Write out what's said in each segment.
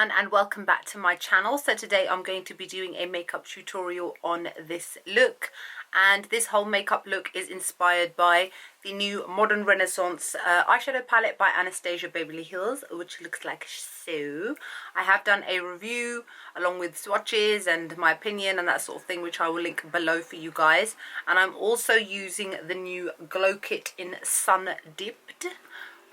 everyone, and welcome back to my channel. So today I'm going to be doing a makeup tutorial on this look, and this whole makeup look is inspired by the new Modern Renaissance eyeshadow palette by Anastasia Beverly Hills, which looks like so. I have done a review along with swatches and my opinion and that sort of thing, which I will link below for you guys. And I'm also using the new glow kit in Sun Dipped,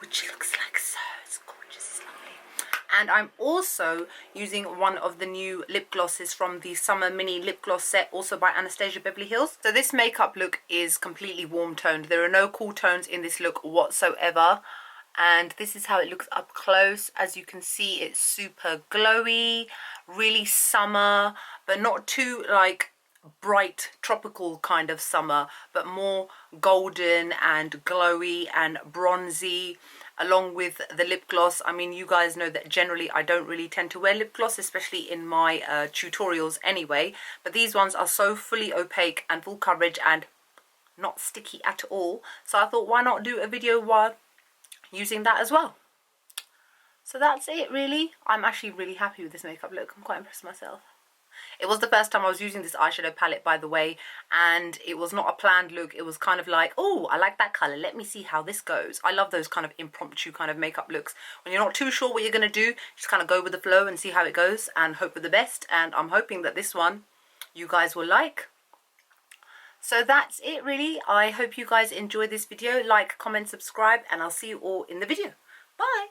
which looks like so. It's gorgeous, lovely. And I'm also using one of the new lip glosses from the summer mini lip gloss set, also by Anastasia Beverly Hills. So this makeup look is completely warm toned. There are no cool tones in this look whatsoever. And this is how it looks up close. As you can see, it's super glowy, really summer, but not too like bright tropical kind of summer, but more golden and glowy and bronzy, along with the lip gloss. I mean, you guys know that generally I don't really tend to wear lip gloss, especially in my tutorials anyway, but these ones are so fully opaque and full coverage and not sticky at all. So I thought, why not do a video while using that as well? So that's it really. I'm actually really happy with this makeup look. I'm quite impressed with myself. It was the first time I was using this eyeshadow palette, by the way, and it was not a planned look. It was kind of like, oh, I like that colour, let me see how this goes. I love those kind of impromptu kind of makeup looks. When you're not too sure what you're going to do, just kind of go with the flow and see how it goes and hope for the best. And I'm hoping that this one you guys will like. So that's it really. I hope you guys enjoyed this video. Like, comment, subscribe, and I'll see you all in the video. Bye!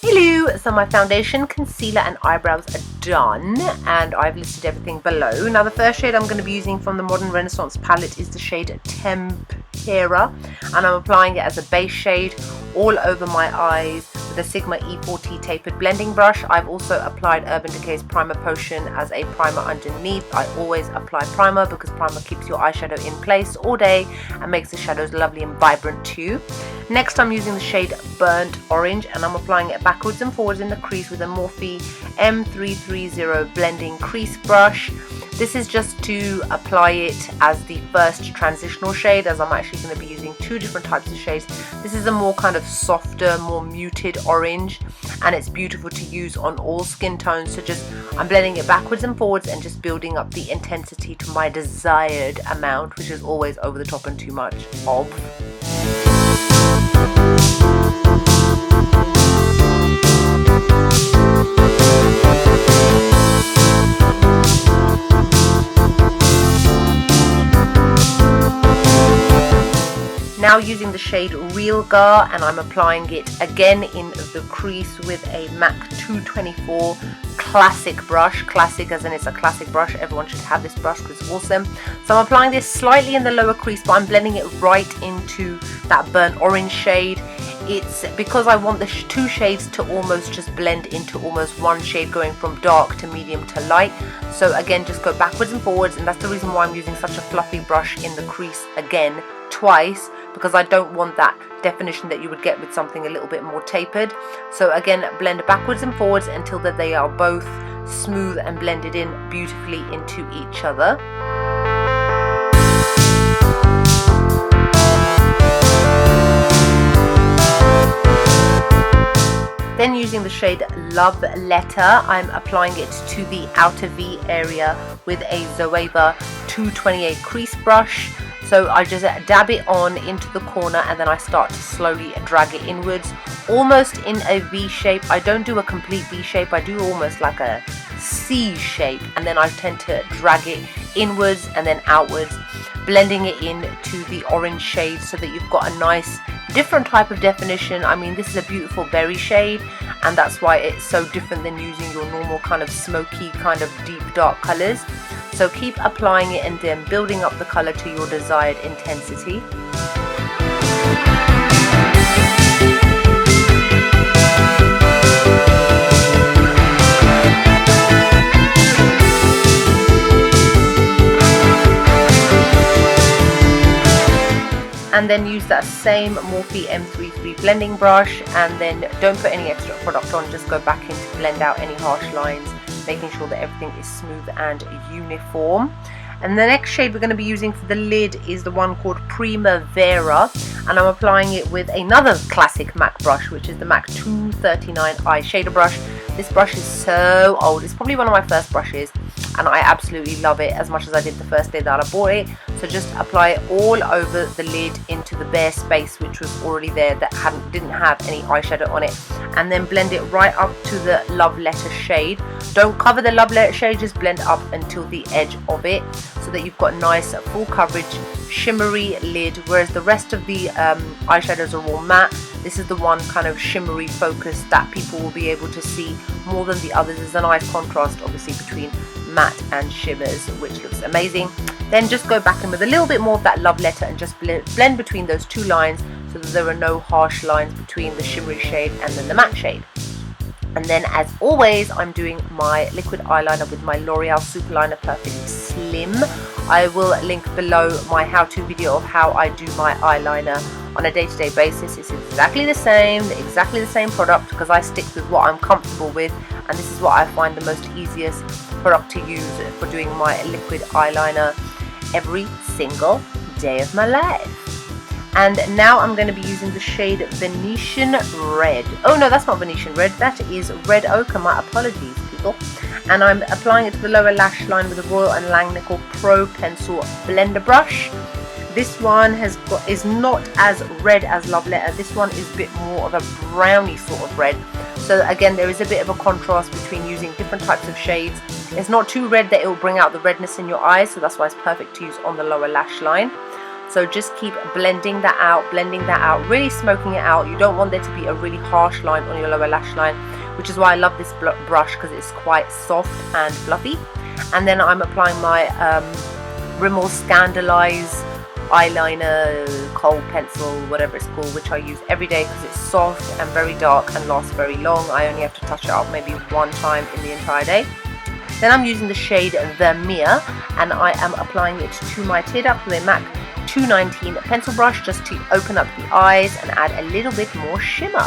Hello! So my foundation, concealer and eyebrows are done, and I've listed everything below. Now the first shade I'm going to be using from the Modern Renaissance palette is the shade Tempera, and I'm applying it as a base shade all over my eyes with a Sigma E40 tapered blending brush. I've also applied Urban Decay's Primer Potion as a primer underneath. I always apply primer because primer keeps your eyeshadow in place all day and makes the shadows lovely and vibrant too. Next I'm using the shade Burnt Orange, and I'm applying it backwards and forwards in the crease with a Morphe M330 blending crease brush. This is just to apply it as the first transitional shade, as I'm actually going to be using two different types of shades. This is a more kind of softer, more muted orange, and it's beautiful to use on all skin tones. So just I'm blending it backwards and forwards and just building up the intensity to my desired amount, which is always over the top and too much of. Now using the shade Real Gar, and I'm applying it again in the crease with a MAC 224 classic brush. Classic as in it's a classic brush. Everyone should have this brush because it's awesome. So I'm applying this slightly in the lower crease, but I'm blending it right into that burnt orange shade. It's because I want the two shades to almost just blend into almost one shade, going from dark to medium to light. So again, just go backwards and forwards, and that's the reason why I'm using such a fluffy brush in the crease again twice, because I don't want that definition that you would get with something a little bit more tapered. So again, blend backwards and forwards until that they are both smooth and blended in beautifully into each other. Then using the shade Love Letter, I'm applying it to the outer V area with a Zoeva 228 crease brush. So I just dab it on into the corner, and then I start to slowly drag it inwards, almost in a V shape. I don't do a complete V shape, I do almost like a C shape, and then I tend to drag it inwards and then outwards, blending it into the orange shade so that you've got a nice different type of definition. I mean, this is a beautiful berry shade, and that's why it's so different than using your normal kind of smoky kind of deep dark colors. So keep applying it and then building up the color to your desired intensity. And then use that same Morphe M33 blending brush, and then don't put any extra product on, just go back in to blend out any harsh lines, making sure that everything is smooth and uniform. And the next shade we're going to be using for the lid is the one called Primavera, and I'm applying it with another classic MAC brush, which is the MAC 239 eyeshadow brush. This brush is so old. It's probably one of my first brushes, and I absolutely love it as much as I did the first day that I bought it. So just apply it all over the lid into the bare space which was already there that didn't have any eyeshadow on it, and then blend it right up to the Love Letter shade. Don't cover the Love Letter shade, just blend up until the edge of it so that you've got nice full coverage shimmery lid, whereas the rest of the eyeshadows are all matte. This is the one kind of shimmery focus that people will be able to see more than the others. There's a nice contrast obviously between matte and shimmers, which looks amazing. Then just go back in with a little bit more of that Love Letter and just blend between those two lines so that there are no harsh lines between the shimmery shade and then the matte shade. And then as always, I'm doing my liquid eyeliner with my L'Oreal Superliner Perfect Slim. I will link below my how-to video of how I do my eyeliner on a day-to-day basis. It's exactly the same product, because I stick with what I'm comfortable with, and this is what I find the most easiest product to use for doing my liquid eyeliner every single day of my life. And now I'm going to be using the shade Venetian Red. Oh no, that's not Venetian Red, that is Red Ochre. My apologies, people. And I'm applying it to the lower lash line with a Royal & Langnickel Pro Pencil Blender Brush. This one is not as red as Love Letter. This one is a bit more of a browny sort of red. So again, there is a bit of a contrast between using different types of shades. It's not too red that it will bring out the redness in your eyes, so that's why it's perfect to use on the lower lash line. So just keep blending that out, really smoking it out. You don't want there to be a really harsh line on your lower lash line, which is why I love this brush, because it's quite soft and fluffy. And then I'm applying my Rimmel Scandaleyes eyeliner, Kohl pencil, whatever it's called, which I use every day because it's soft and very dark and lasts very long. I only have to touch it up maybe one time in the entire day. Then I'm using the shade The Mere, and I am applying it to my teared up with a MAC 219 pencil brush just to open up the eyes and add a little bit more shimmer.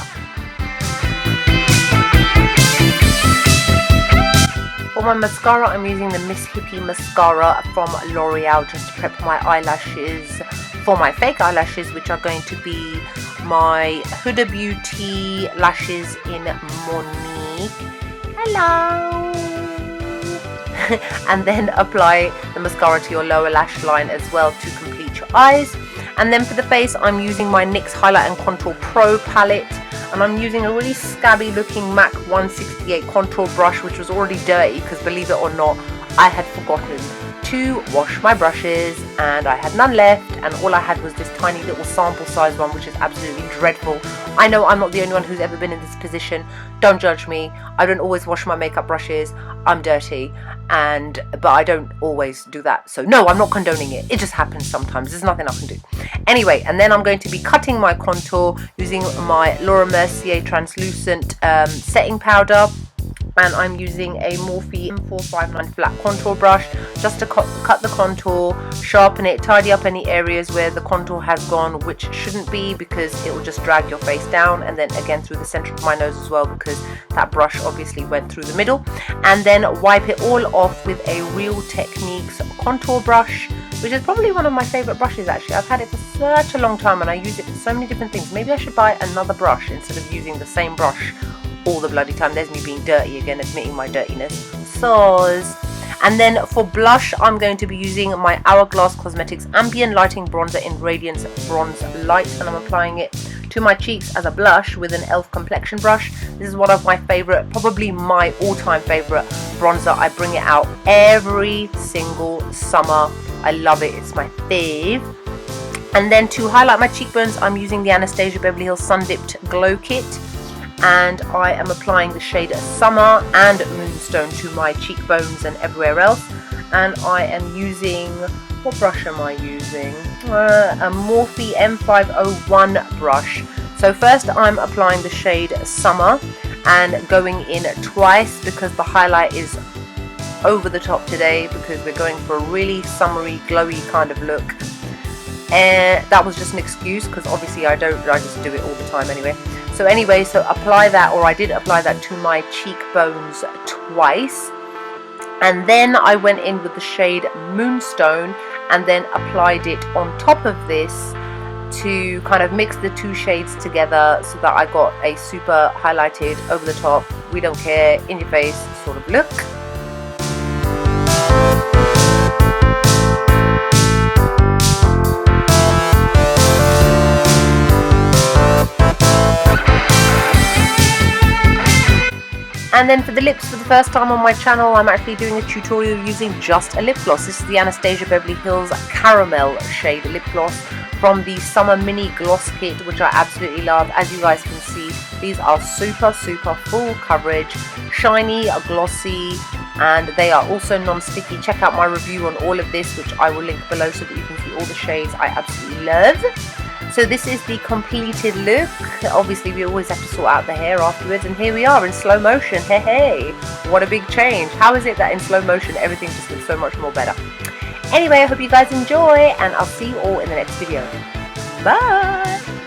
For my mascara, I'm using the Miss Hippie mascara from L'Oreal just to prep my eyelashes for my fake eyelashes, which are going to be my Huda Beauty lashes in Monique. Hello! And then apply the mascara to your lower lash line as well to complete your eyes. And then for the face, I'm using my NYX Highlight and Contour Pro palette, and I'm using a really scabby looking MAC 168 contour brush, which was already dirty because, believe it or not, I had forgotten to wash my brushes and I had none left, and all I had was this tiny little sample size one, which is absolutely dreadful. I know I'm not the only one who's ever been in this position. Don't judge me. I don't always wash my makeup brushes. I'm dirty, but I don't always do that. So no, I'm not condoning it. It just happens sometimes. There's nothing I can do. Anyway, and then I'm going to be cutting my contour using my Laura Mercier translucent setting powder. And I'm using a Morphe M459 flat contour brush just to cut the contour, sharpen it, tidy up any areas where the contour has gone, which shouldn't be, because it will just drag your face down, and then again through the center of my nose as well, because that brush obviously went through the middle. And then wipe it all off with a Real Techniques contour brush, which is probably one of my favorite brushes actually. I've had it for such a long time and I use it for so many different things. Maybe I should buy another brush instead of using the same brush all the bloody time. There's me being dirty again, admitting my dirtiness. Soz. And then for blush, I'm going to be using my Hourglass Cosmetics Ambient Lighting Bronzer in Radiance Bronze Light, and I'm applying it to my cheeks as a blush with an e.l.f. complexion brush. This is one of my favorite, probably my all-time favorite bronzer. I bring it out every single summer. I love it. It's my fave. And then to highlight my cheekbones, I'm using the Anastasia Beverly Hills Sun Dipped Glow Kit, and I am applying the shade Summer and Moonstone to my cheekbones and everywhere else. And I am using, what brush am I using? A Morphe M501 brush. So first I'm applying the shade Summer and going in twice because the highlight is over the top today, because we're going for a really summery, glowy kind of look. And that was just an excuse, because obviously I just do it all the time anyway. So anyway, so apply that, or I did apply that to my cheekbones twice. And then I went in with the shade Moonstone and then applied it on top of this to kind of mix the two shades together so that I got a super highlighted, over the top, we don't care, in your face sort of look. And then for the lips, for the first time on my channel, I'm actually doing a tutorial using just a lip gloss. This is the Anastasia Beverly Hills Caramel shade lip gloss from the Summer Mini Gloss Kit, which I absolutely love. As you guys can see, these are super full coverage, shiny, glossy, and they are also non-sticky. Check out my review on all of this, which I will link below so that you can see all the shades I absolutely love. So this is the completed look. Obviously we always have to sort out the hair afterwards, and here we are in slow motion. Hey, what a big change. How is it that in slow motion everything just looks so much more better? Anyway, I hope you guys enjoy, and I'll see you all in the next video. Bye!